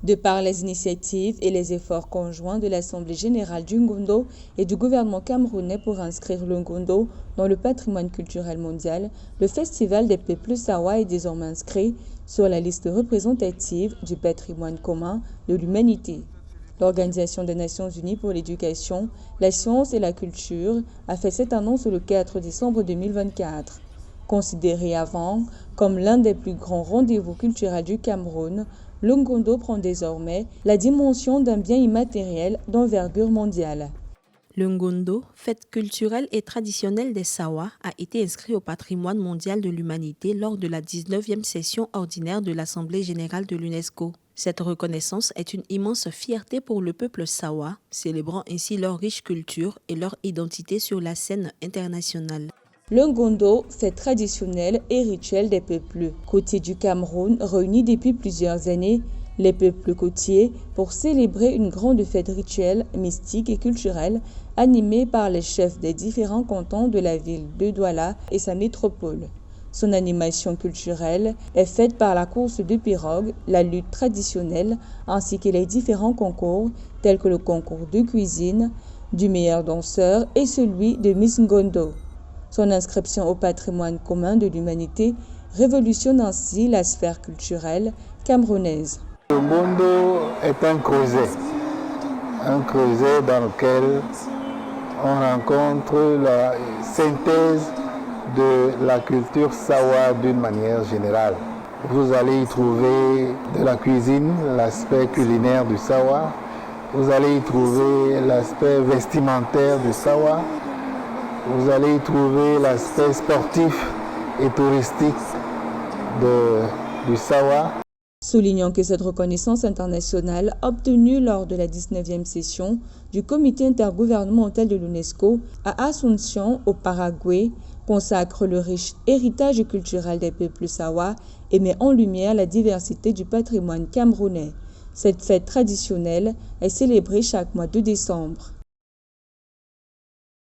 De par les initiatives et les efforts conjoints de l'Assemblée générale du Ngondo et du gouvernement camerounais pour inscrire le Ngondo dans le patrimoine culturel mondial, le Festival des peuples Sawa est désormais inscrit sur la liste représentative du patrimoine commun de l'humanité. L'Organisation des Nations Unies pour l'éducation, la science et la culture a fait cette annonce le 4 décembre 2024. Considéré avant comme l'un des plus grands rendez-vous culturels du Cameroun, le Ngondo prend désormais la dimension d'un bien immatériel d'envergure mondiale. Le Ngondo, fête culturelle et traditionnelle des Sawa, a été inscrit au patrimoine mondial de l'humanité lors de la 19e session ordinaire de l'Assemblée générale de l'UNESCO. Cette reconnaissance est une immense fierté pour le peuple Sawa, célébrant ainsi leur riche culture et leur identité sur la scène internationale. Le Ngondo, fête traditionnelle et rituelle des peuples côtiers du Cameroun, réunit depuis plusieurs années les peuples côtiers pour célébrer une grande fête rituelle, mystique et culturelle animée par les chefs des différents cantons de la ville de Douala et sa métropole. Son animation culturelle est faite par la course de pirogue, la lutte traditionnelle ainsi que les différents concours tels que le concours de cuisine, du meilleur danseur et celui de Miss Ngondo. Son inscription au patrimoine commun de l'humanité révolutionne ainsi la sphère culturelle camerounaise. Le Ngondo est un creuset dans lequel on rencontre la synthèse de la culture Sawa d'une manière générale. Vous allez y trouver de la cuisine, l'aspect culinaire du Sawa. Vous allez y trouver l'aspect vestimentaire du Sawa. Vous allez y trouver l'aspect sportif et touristique du Sawa. Soulignant que cette reconnaissance internationale obtenue lors de la 19e session du comité intergouvernemental de l'UNESCO à Asunción, au Paraguay, consacre le riche héritage culturel des peuples Sawa et met en lumière la diversité du patrimoine camerounais. Cette fête traditionnelle est célébrée chaque mois de décembre.